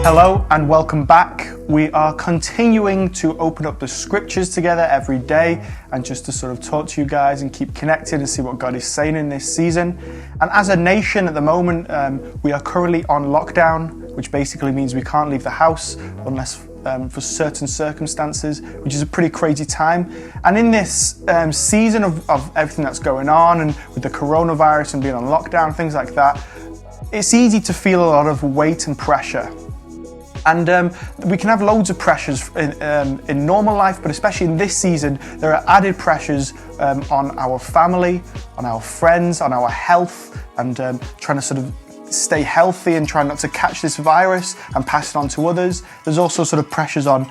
Hello and welcome back. We are continuing to open up the scriptures together every day and just to sort of talk to you guys and keep connected and see what God is saying in this season. And as a nation at the moment, we are currently on lockdown, which basically means we can't leave the house unless for certain circumstances, which is a pretty crazy time. And in this season of everything that's going on and with the coronavirus and being on lockdown, things like that, it's easy to feel a lot of weight and pressure. And we can have loads of pressures in normal life, but especially in this season, there are added pressures on our family, on our friends, on our health, and trying to sort of stay healthy and try not to catch this virus and pass it on to others. There's also sort of pressures on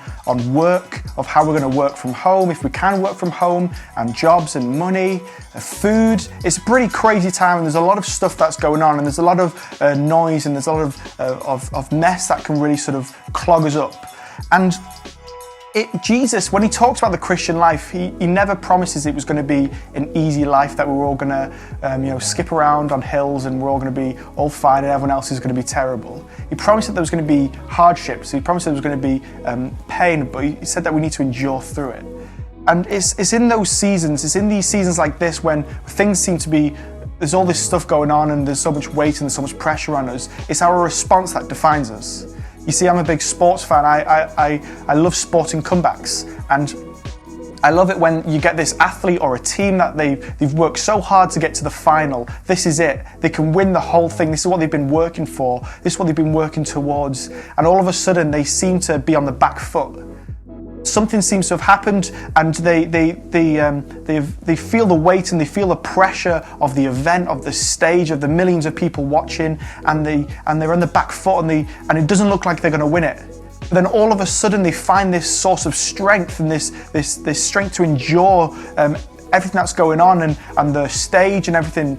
work, of how we're going to work from home, if we can work from home, and jobs and money, food. It's a pretty crazy time and there's a lot of stuff that's going on and there's a lot of noise and there's a lot of mess that can really sort of clog us up. And Jesus, when he talks about the Christian life, he never promises it was going to be an easy life, that we were all going to skip around on hills and we're all going to be all fine and everyone else is going to be terrible. He promised that there was going to be hardships. He promised there was going to be pain, but he said that we need to endure through it. And it's in those seasons, it's in these seasons like this when things seem to be, there's all this stuff going on and there's so much weight and there's so much pressure on us. It's our response that defines us. You see, I'm a big sports fan. I love sporting comebacks, and I love it when you get this athlete or a team that they've worked so hard to get to the final. This is it. They can win the whole thing. This is what they've been working for. This is what they've been working towards. And all of a sudden, they seem to be on the back foot. Something seems to have happened, and they feel the weight and they feel the pressure of the event, of the stage, of the millions of people watching, and they're on the back foot, and it doesn't look like they're going to win it. But then all of a sudden they find this source of strength and this strength to endure everything that's going on and the stage and everything.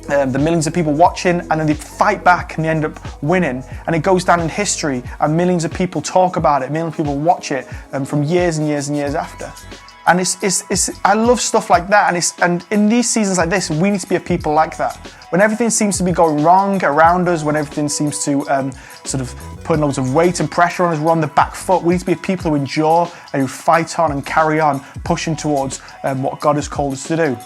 The millions of people watching, and then they fight back and they end up winning, and it goes down in history and millions of people talk about it, millions of people watch it from years and years and years after. And I love stuff like that, and in these seasons like this, we need to be a people like that. When everything seems to be going wrong around us, when everything seems to sort of put loads of weight and pressure on us, we're on the back foot. We need to be a people who endure and who fight on and carry on, pushing towards what God has called us to do.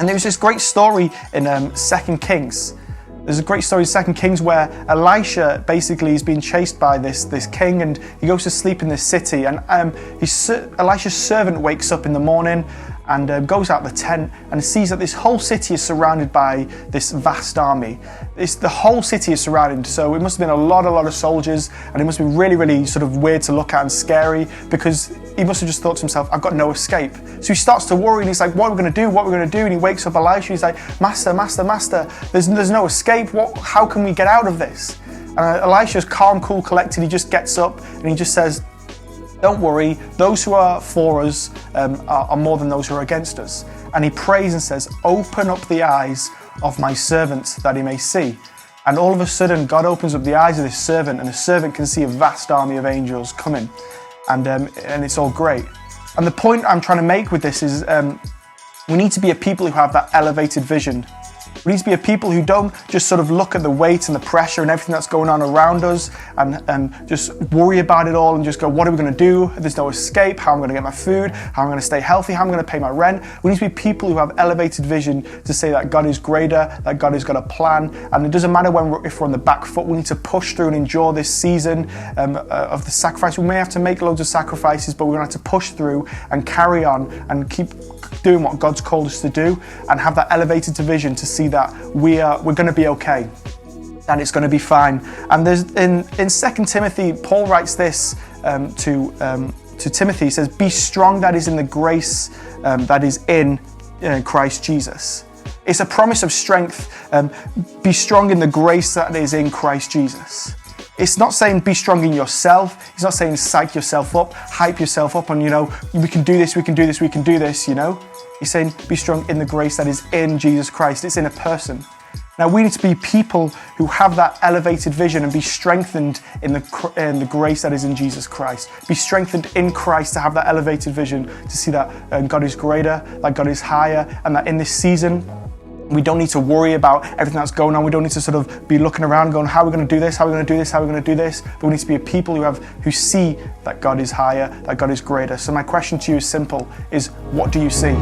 And there was this great story in 2 Kings. There's a great story in 2 Kings where Elisha basically is being chased by this king, and he goes to sleep in this city, and Elisha's servant wakes up in the morning and goes out the tent and sees that this whole city is surrounded by this vast army. The whole city is surrounded, so it must have been a lot of soldiers, and it must be really, really sort of weird to look at and scary, because he must have just thought to himself, I've got no escape. So he starts to worry and he's like, what are we going to do? What are we going to do? And he wakes up Elisha, he's like, Master, there's no escape. How can we get out of this? And Elisha's calm, cool, collected. He just gets up and he just says, don't worry, those who are for us are more than those who are against us. And he prays and says, open up the eyes of my servant that he may see. And all of a sudden, God opens up the eyes of this servant, and the servant can see a vast army of angels coming. And it's all great. And the point I'm trying to make with this is we need to be a people who have that elevated vision. We need to be a people who don't just sort of look at the weight and the pressure and everything that's going on around us and just worry about it all and just go, what are we going to do? There's no escape. How am I going to get my food? How am I going to stay healthy? How am I going to pay my rent? We need to be people who have elevated vision to say that God is greater, that God has got a plan. And it doesn't matter if we're on the back foot, we need to push through and endure this season of the sacrifice. We may have to make loads of sacrifices, but we're going to have to push through and carry on and keep doing what God's called us to do, and have that elevated vision to see that we're going to be okay and it's going to be fine. And there's in 2 Timothy, Paul writes this to Timothy. He says, be strong that is in the grace that is in Christ Jesus. It's a promise of strength. Be strong in the grace that is in Christ Jesus. It's not saying be strong in yourself. It's not saying psych yourself up, hype yourself up on, we can do this, we can do this, we can do this, He's saying be strong in the grace that is in Jesus Christ. It's in a person. Now we need to be people who have that elevated vision and be strengthened in the grace that is in Jesus Christ. Be strengthened in Christ to have that elevated vision, to see that God is greater, that God is higher, and that in this season We don't need to worry about everything that's going on. We don't need to sort of be looking around going, how are we going to do this? How are we going to do this? How are we going to do this? But we need to be a people who see that God is higher, that God is greater. So my question to you is simple, is what do you see?